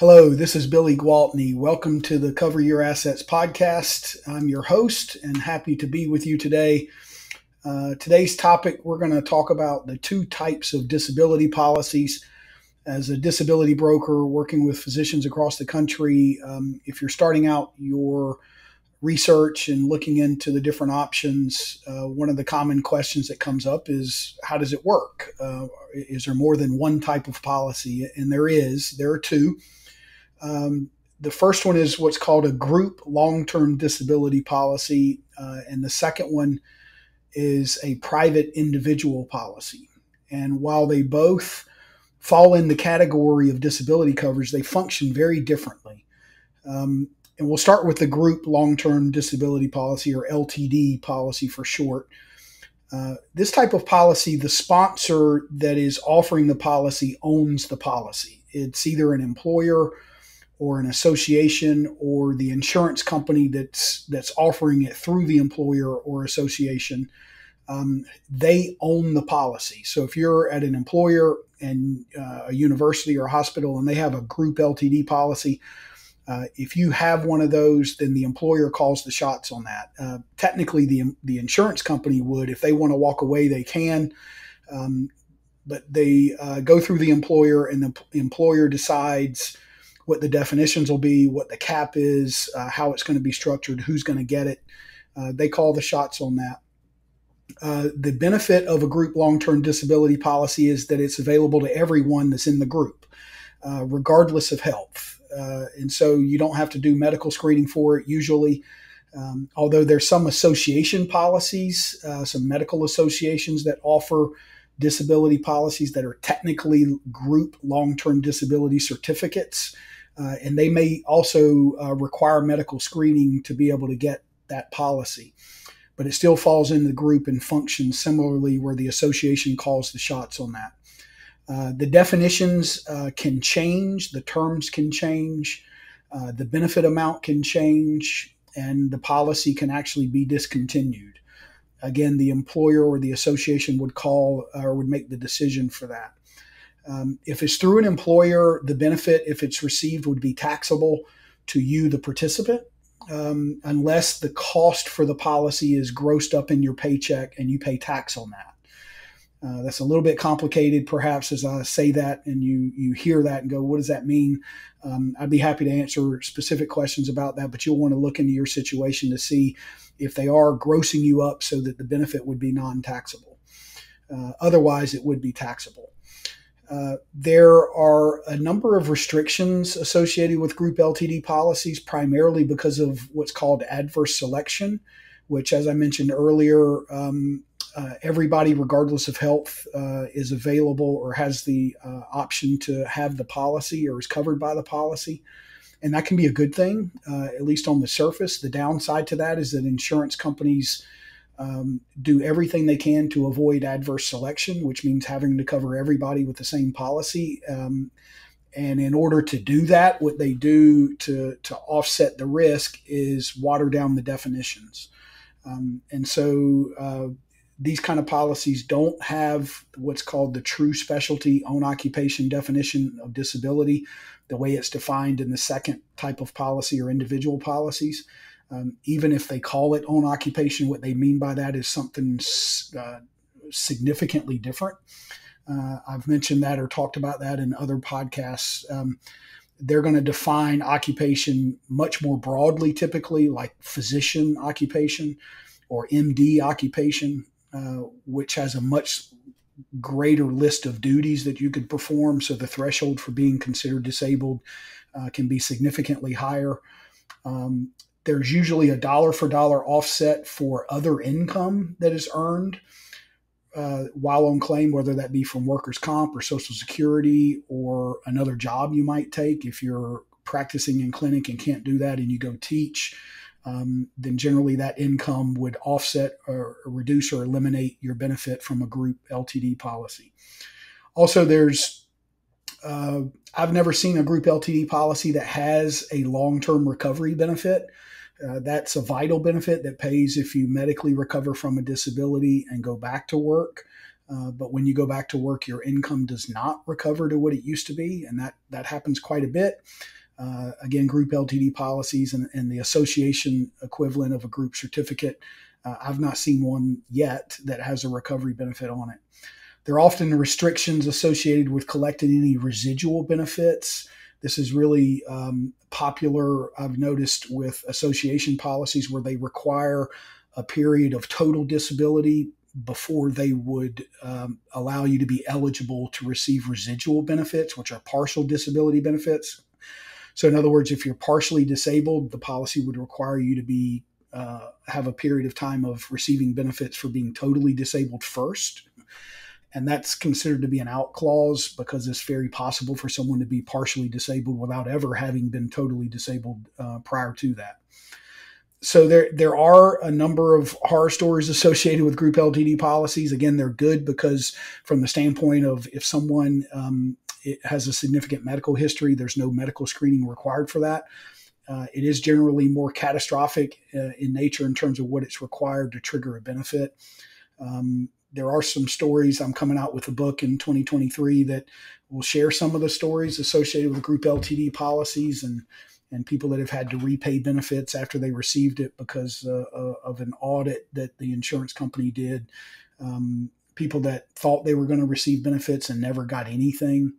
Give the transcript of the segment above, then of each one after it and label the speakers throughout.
Speaker 1: Hello, this is Billy Gwaltney. Welcome to the Cover Your Assets podcast. I'm your host and happy to be with you today. Today's topic, we're going to talk about the two types of disability policies. As a disability broker working with physicians across the country, if you're starting out your research and looking into the different options, one of the common questions that comes up is, how does it work? Is there more than one type of policy? And there are two. The first one is what's called a group long-term disability policy, and the second one is a private individual policy. And while they both fall in the category of disability coverage, they function very differently. And we'll start with the group long-term disability policy, or LTD policy for short. This type of policy, the sponsor that is offering the policy owns the policy. It's either an employer or an association or the insurance company that's offering it through the employer or association. They own the policy. So if you're at an employer and a university or a hospital and they have a group LTD policy, if you have one of those, then the employer calls the shots on that. Technically, the insurance company would. If they want to walk away, they can. But they go through the employer, and the employer decides what the definitions will be, what the cap is, how it's going to be structured, who's going to get it. They call the shots on that. The benefit of a group long-term disability policy is that it's available to everyone that's in the group, regardless of health. And so you don't have to do medical screening for it usually, although there's some association policies, some medical associations that offer disability policies that are technically group long-term disability certificates. And they may also require medical screening to be able to get that policy. But it still falls in the group and functions similarly, where the association calls the shots on that. The definitions can change, the terms can change, the benefit amount can change, and the policy can actually be discontinued. Again, the employer or the association would call or would make the decision for that. If it's through an employer, the benefit, if it's received, would be taxable to you, the participant, unless the cost for the policy is grossed up in your paycheck and you pay tax on that. That's a little bit complicated, perhaps, as I say that and you hear that and go, what does that mean? I'd be happy to answer specific questions about that, but you'll want to look into your situation to see if they are grossing you up so that the benefit would be non-taxable. Otherwise, it would be taxable. There are a number of restrictions associated with group LTD policies, primarily because of what's called adverse selection, which, as I mentioned earlier, everybody, regardless of health, is available or has the option to have the policy or is covered by the policy. And that can be a good thing, at least on the surface. The downside to that is that insurance companies do everything they can to avoid adverse selection, which means having to cover everybody with the same policy. And in order to do that, what they do to offset the risk is water down the definitions. And so these kind of policies don't have what's called the true specialty own occupation definition of disability, the way it's defined in the second type of policy or individual policies. Even if they call it own occupation, what they mean by that is something significantly different. I've mentioned that or talked about that in other podcasts. They're going to define occupation much more broadly, typically, like physician occupation or MD occupation, which has a much greater list of duties that you could perform. So the threshold for being considered disabled can be significantly higher. There's usually a dollar for dollar offset for other income that is earned while on claim, whether that be from workers' comp or Social Security or another job you might take. If you're practicing in clinic and can't do that and you go teach, then generally that income would offset or reduce or eliminate your benefit from a group LTD policy. Also, I've never seen a group LTD policy that has a long-term recovery benefit. That's a vital benefit that pays if you medically recover from a disability and go back to work. But when you go back to work, your income does not recover to what it used to be, and that happens quite a bit. Again, group LTD policies and the association equivalent of a group certificate, I've not seen one yet that has a recovery benefit on it. There are often restrictions associated with collecting any residual benefits. This is really popular, I've noticed, with association policies where they require a period of total disability before they would allow you to be eligible to receive residual benefits, which are partial disability benefits. So in other words, if you're partially disabled, the policy would require you to be have a period of time of receiving benefits for being totally disabled first. And that's considered to be an out clause because it's very possible for someone to be partially disabled without ever having been totally disabled prior to that. So there are a number of horror stories associated with group LTD policies. Again, they're good because from the standpoint of if someone it has a significant medical history, there's no medical screening required for that. It is generally more catastrophic in nature in terms of what it's required to trigger a benefit. There are some stories. I'm coming out with a book in 2023 that will share some of the stories associated with group LTD policies and people that have had to repay benefits after they received it because of an audit that the insurance company did. People that thought they were going to receive benefits and never got anything.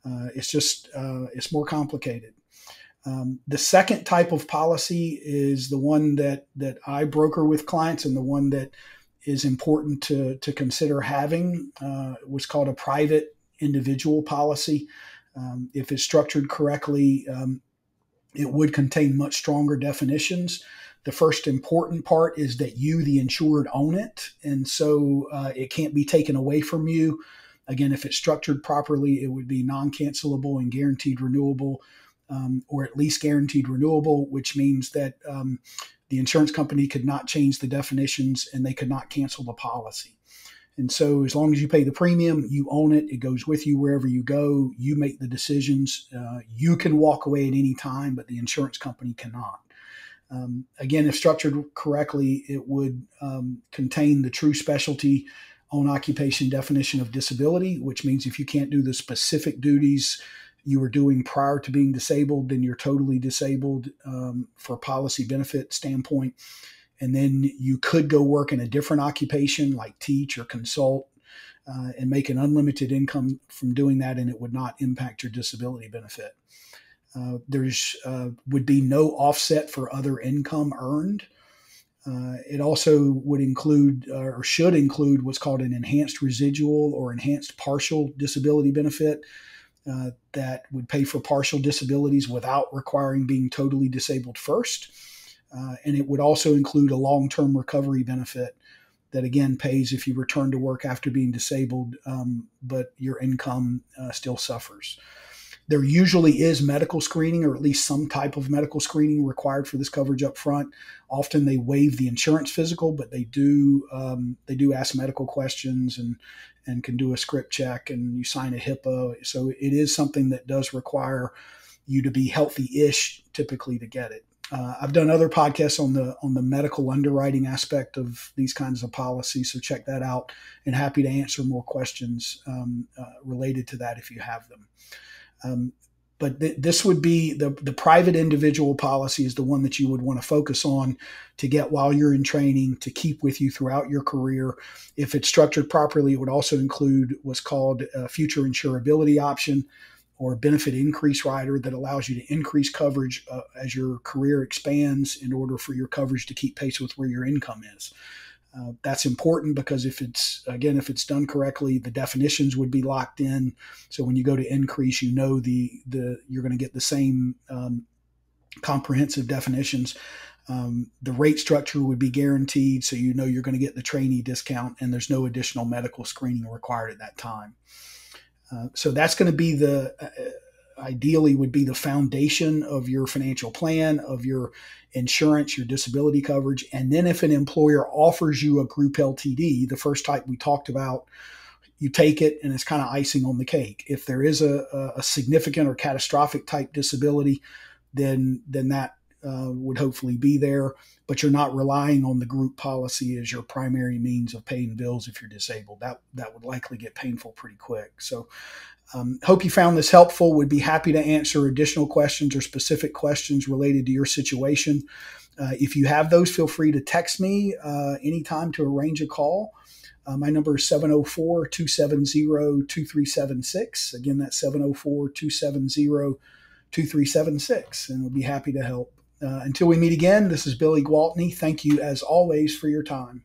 Speaker 1: It's more complicated. The second type of policy is the one that I broker with clients, and the one that is important to consider having. What's called a private individual policy. If it's structured correctly, it would contain much stronger definitions. The first important part is that you, the insured, own it, and so it can't be taken away from you. Again, if it's structured properly, it would be non-cancelable and guaranteed renewable, or at least guaranteed renewable, which means that the insurance company could not change the definitions and they could not cancel the policy. And so as long as you pay the premium, you own it. It goes with you wherever you go. You make the decisions. You can walk away at any time, but the insurance company cannot. Again, if structured correctly, it would contain the true specialty on occupation definition of disability, which means if you can't do the specific duties you were doing prior to being disabled, then you're totally disabled for a policy benefit standpoint. And then you could go work in a different occupation like teach or consult and make an unlimited income from doing that, and it would not impact your disability benefit. There's would be no offset for other income earned. It also would include or should include what's called an enhanced residual or enhanced partial disability benefit that would pay for partial disabilities without requiring being totally disabled first. And it would also include a long-term recovery benefit that, again, pays if you return to work after being disabled, but your income still suffers. There usually is medical screening, or at least some type of medical screening required for this coverage up front. Often they waive the insurance physical, but they do ask medical questions and can do a script check, and you sign a HIPAA. So it is something that does require you to be healthy-ish typically to get it. I've done other podcasts on the medical underwriting aspect of these kinds of policies, so check that out, and happy to answer more questions related to that if you have them. But this would be the private individual policy is the one that you would want to focus on to get while you're in training, to keep with you throughout your career. If it's structured properly, it would also include what's called a future insurability option or a benefit increase rider that allows you to increase coverage as your career expands in order for your coverage to keep pace with where your income is. That's important because if it's done correctly, the definitions would be locked in. So when you go to increase, you know you're going to get the same comprehensive definitions. The rate structure would be guaranteed, so you know you're going to get the trainee discount, and there's no additional medical screening required at that time. So that's going to be ideally would be the foundation of your financial plan, of your insurance, your disability coverage. And then if an employer offers you a group LTD, the first type we talked about, you take it and it's kind of icing on the cake. If there is a significant or catastrophic type disability, then that would hopefully be there, but you're not relying on the group policy as your primary means of paying bills if you're disabled. That would likely get painful pretty quick. So hope you found this helpful. Would be happy to answer additional questions or specific questions related to your situation. If you have those, feel free to text me anytime to arrange a call. My number is 704-270-2376. Again, that's 704-270-2376, and we'll be happy to help. Until we meet again, this is Billy Gwaltney. Thank you, as always, for your time.